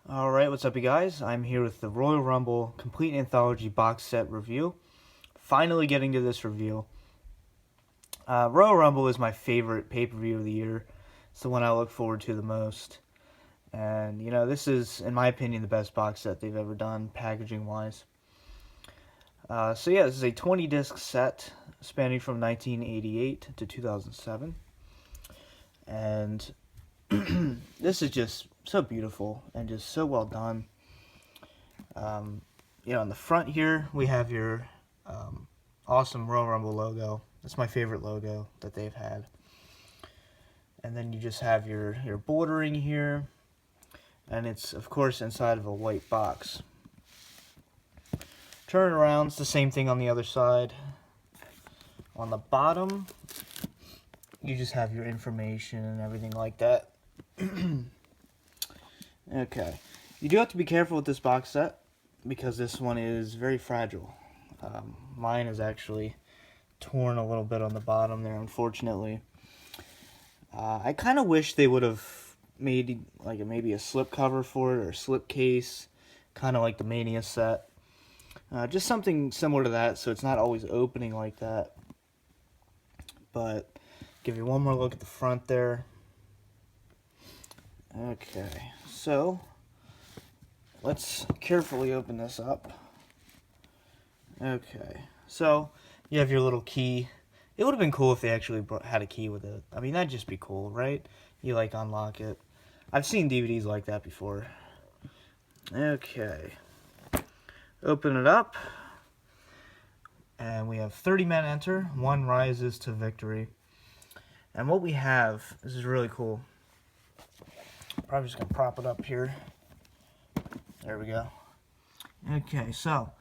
Alright, what's up you guys? I'm here with the Royal Rumble Complete Anthology box set review. Finally getting to this review. Royal Rumble is my favorite pay-per-view of the year. It's the one I look forward to the most. And, this is, in my opinion, the best box set they've ever done, packaging-wise. This is a 20-disc set spanning from 1988 to 2007. And this is just so beautiful and just so well done. On the front here, we have your awesome Royal Rumble logo. That's my favorite logo that they've had. And then you just have your bordering here. And it's, of course, inside of a white box. Turn it around, it's the same thing on the other side. On the bottom, you just have your information and everything like that. Okay. You do have to be careful with this box set, because this one is very fragile. Mine is actually torn a little bit on the bottom there, unfortunately. I kind of wish they would have made maybe a slip cover for it, or a slip case, kind of like the Mania set. Just something similar to that, so it's not always opening like that. But give you one more look at the front there. Okay, so let's carefully open this up. Okay, so you have your little key. It would have been cool if they actually had a key with it. I mean, that'd just be cool, right? You unlock it. I've seen DVDs like that before. Okay, open it up, and we have 30 men enter, 1 rises to victory. And what we have, this is really cool. Probably just gonna prop it up here. There we go. Okay, so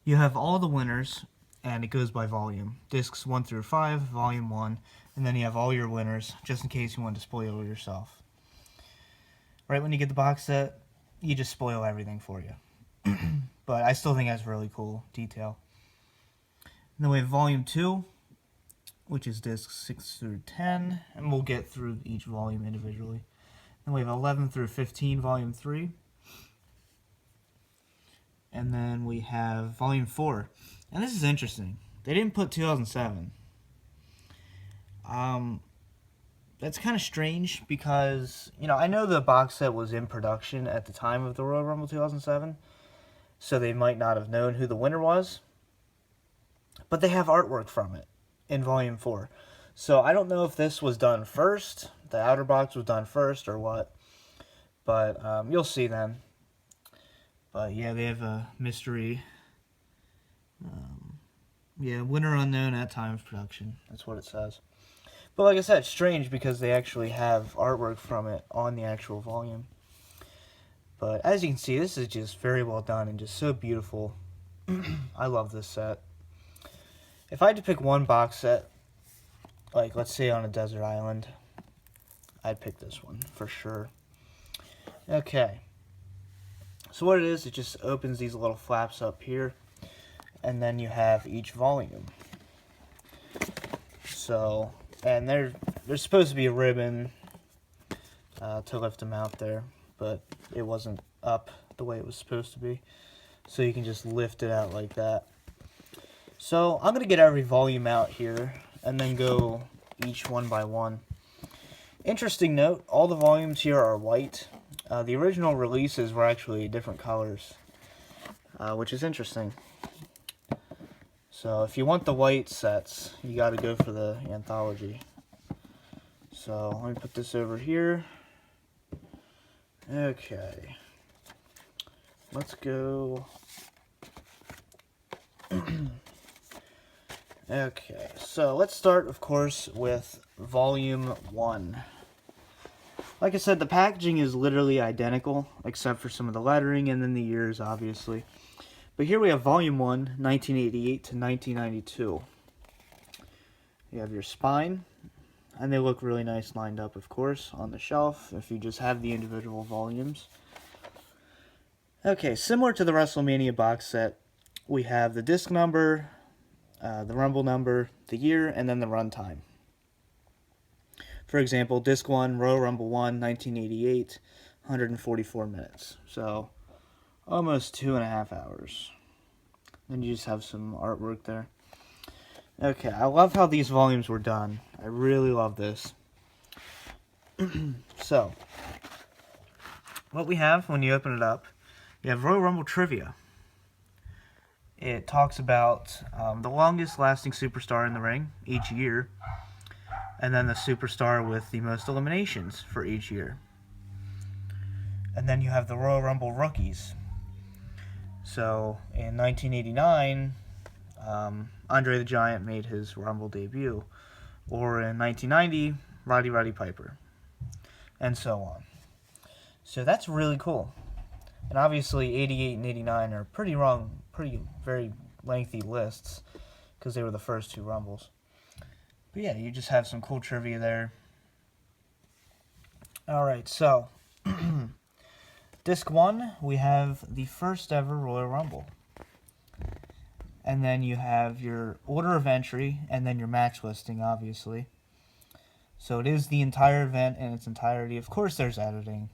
you have all the winners, and it goes by volume. Discs 1 through 5, volume 1, and then you have all your winners, just in case you want to spoil yourself. Right when you get the box set, you just spoil everything for you. But I still think that's really cool detail. And then we have volume 2, which is discs 6 through 10, and we'll get through each volume individually. Then we have 11 through 15, volume 3. And then we have volume 4. And this is interesting. They didn't put 2007. That's kind of strange because, I know the box set was in production at the time of the Royal Rumble 2007. So they might not have known who the winner was. But they have artwork from it in volume 4. So I don't know if this was done first, the outer box was done first, or what. But you'll see then. But yeah, they have a mystery. Winner unknown at time of production. That's what it says. But like I said, it's strange because they actually have artwork from it on the actual volume. But as you can see, this is just very well done and just so beautiful. I love this set. If I had to pick one box set, let's say on a desert island, I'd pick this one for sure. Okay. So what it is, it just opens these little flaps up here, and then you have each volume. So, and there's supposed to be a ribbon to lift them out there, but it wasn't up the way it was supposed to be. So you can just lift it out like that. So I'm going to get every volume out here and then go each one by one. Interesting note, all the volumes here are white. The original releases were actually different colors, which is interesting. So if you want the white sets, you got to go for the Anthology. So let me put this over here. Okay. Let's go. Okay, so let's start, of course, with Volume 1. Like I said, the packaging is literally identical, except for some of the lettering and then the years, obviously. But here we have Volume 1, 1988 to 1992. You have your spine, and they look really nice lined up, of course, on the shelf, if you just have the individual volumes. Okay, similar to the WrestleMania box set, we have the disc number, the Rumble number, the year, and then the runtime. For example, Disc 1, Royal Rumble 1, 1988, 144 minutes. So almost 2.5 hours. Then you just have some artwork there. Okay, I love how these volumes were done. I really love this. So, what we have when you open it up, you have Royal Rumble Trivia. It talks about the longest lasting superstar in the ring each year, and then the superstar with the most eliminations for each year. And then you have the Royal Rumble Rookies. So, in 1989, Andre the Giant made his Rumble debut. Or in 1990, Roddy Piper. And so on. So that's really cool. And obviously 88 and 89 are very lengthy lists, because they were the first two Rumbles. But yeah, you just have some cool trivia there. Alright, so Disc 1, we have the first ever Royal Rumble. And then you have your order of entry, and then your match listing, obviously. So it is the entire event in its entirety. Of course there's editing.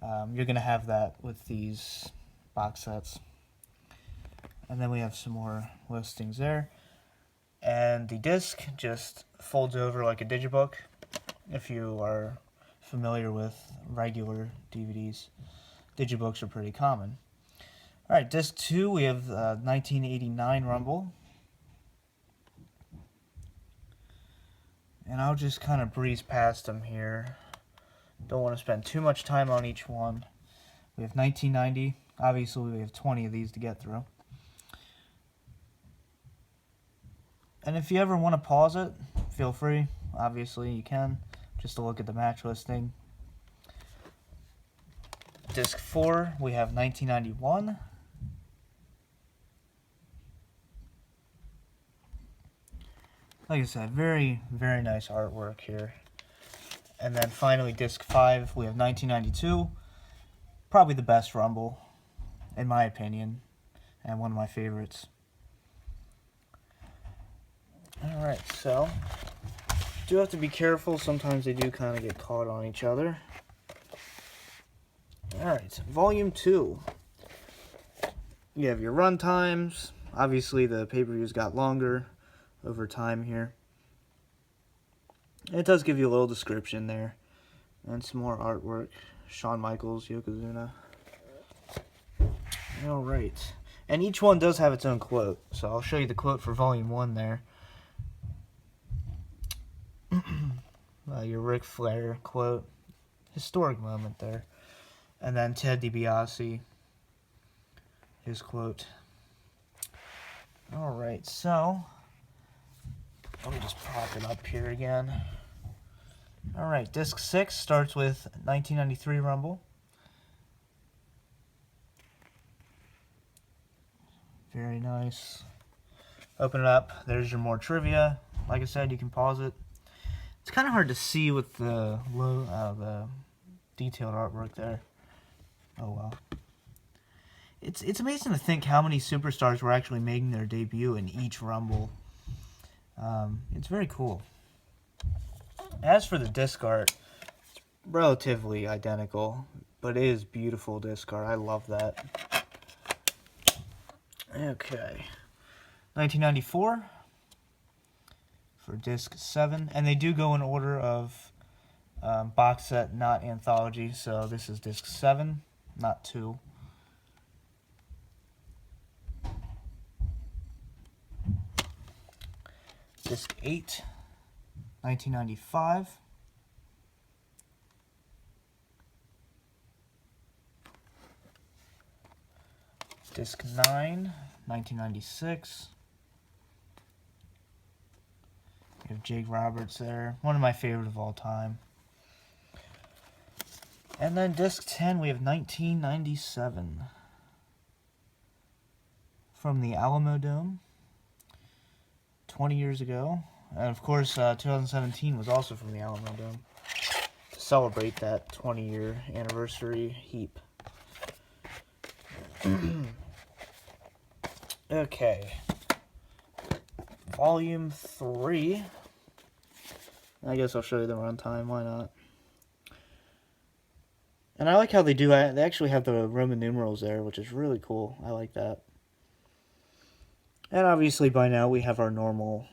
You're going to have that with these box sets. And then we have some more listings there. And the disc just folds over like a digibook, if you are familiar with regular DVDs. Digibooks are pretty common. Alright, disc 2, we have 1989 Rumble. And I'll just kind of breeze past them here. Don't want to spend too much time on each one. We have 1990. Obviously, we have 20 of these to get through. And if you ever want to pause it, feel free. Obviously, you can. Just to look at the match listing. Disc 4, we have 1991. Like I said, very, very nice artwork here. And then finally, disc 5, we have 1992. Probably the best Rumble, in my opinion, and one of my favorites. Alright, so, do have to be careful. Sometimes they do kind of get caught on each other. Alright, Volume 2. You have your run times. Obviously, the pay-per-views got longer over time here. It does give you a little description there. And some more artwork. Shawn Michaels, Yokozuna. Alright. And each one does have its own quote. So I'll show you the quote for Volume 1 there. Your Ric Flair quote. Historic moment there. And then Ted DiBiase. His quote. Alright, so let me just prop it up here again. Alright, disc 6 starts with 1993 Rumble. Very nice. Open it up. There's your more trivia. Like I said, you can pause it. It's kind of hard to see with the detailed artwork there. Oh well. It's amazing to think how many superstars were actually making their debut in each Rumble. It's very cool. As for the disc art, it's relatively identical, but it is beautiful disc art. I love that. Okay. 1994 for disc 7, and they do go in order of box set, not anthology, so this is disc 7, not 2. Disc 8, 1995. Disc 9, 1996. We have Jake Roberts there. One of my favorite of all time. And then disc 10, we have 1997. From the Alamo Dome. 20 years ago. And of course, 2017 was also from the Alamo Dome. To celebrate that 20-year anniversary heap. Okay. Volume 3. I guess I'll show you the runtime, why not? And I like how they do. They actually have the Roman numerals there, which is really cool. I like that. And obviously by now we have our normal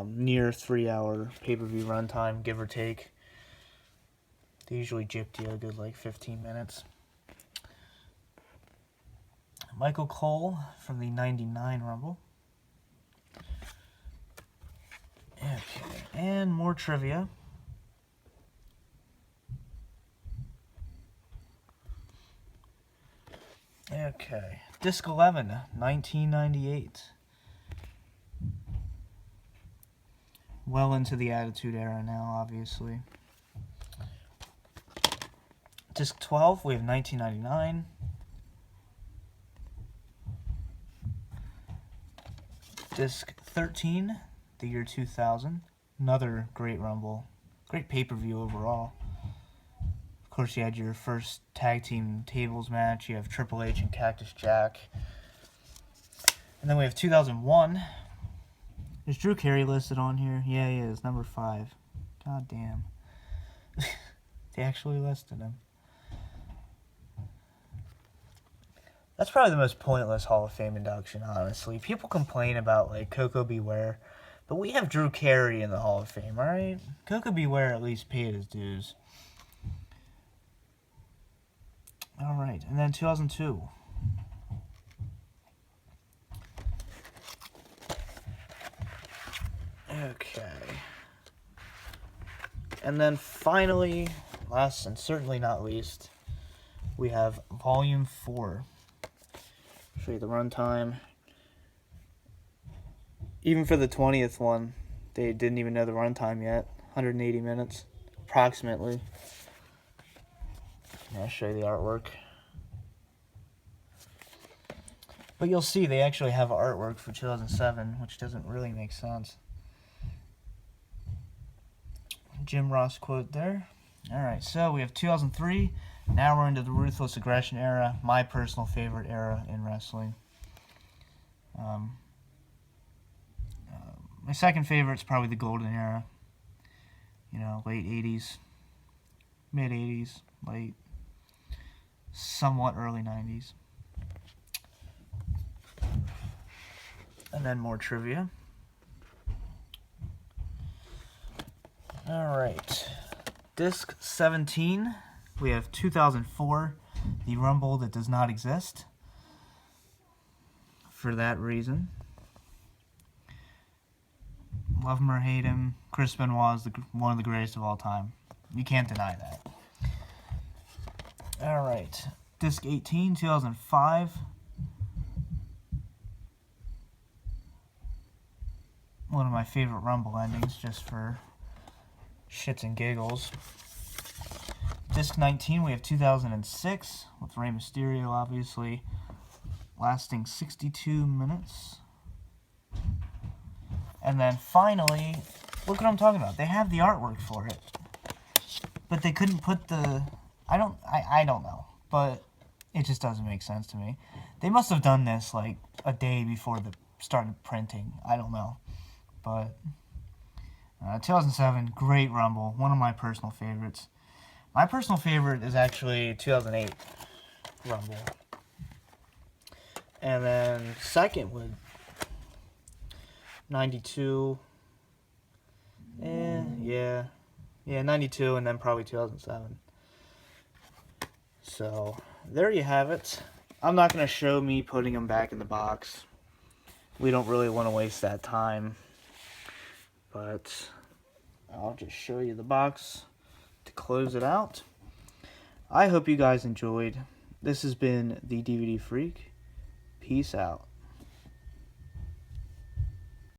near 3-hour pay-per-view runtime, give or take. They usually gypped you a good like 15 minutes. Michael Cole from the 99 Rumble. Okay, and more trivia. Okay, Disc 11, 1998. Well into the Attitude Era now, obviously. Disc 12, we have 1999. Disc 13, the year 2000. Another great Rumble. Great pay-per-view overall. Of course, you had your first tag team tables match. You have Triple H and Cactus Jack. And then we have 2001. Is Drew Carey listed on here? Yeah, he is. Number 5. God damn. They actually listed him. That's probably the most pointless Hall of Fame induction, honestly. People complain about, like, Coco Beware, but we have Drew Carey in the Hall of Fame, alright? Coco Beware at least paid his dues. Alright, and then 2002. Okay. And then finally, last and certainly not least, we have Volume 4. Show you the runtime. Even for the 20th one, they didn't even know the runtime yet. 180 minutes, approximately. I'll show you the artwork. But you'll see they actually have artwork for 2007, which doesn't really make sense. Jim Ross quote there. Alright, so we have 2003. Now we're into the Ruthless Aggression era, my personal favorite era in wrestling. My second favorite is probably the Golden Era. You know, late 80s, mid 80s, late, somewhat early 90s. And then more trivia. Alright, Disc 17, we have 2004, the Rumble that does not exist. For that reason. Love him or hate him, Chris Benoit is one of the greatest of all time. You can't deny that. Alright, Disc 18, 2005. One of my favorite Rumble endings, just for shits and giggles. Disc 19, we have 2006, with Rey Mysterio, obviously, lasting 62 minutes. And then finally, look what I'm talking about. They have the artwork for it, but they couldn't put the... I don't know, but it just doesn't make sense to me. They must have done this like a day before they started printing. I don't know, but 2007, great Rumble, one of my personal favorites. My personal favorite is actually 2008 Rumble. And then second would 92. Yeah, 92, and then probably 2007. So there you have it. I'm not going to show me putting them back in the box. We don't really want to waste that time. But I'll just show you the box to close it out. I hope you guys enjoyed. This has been the DVD Freak. Peace out.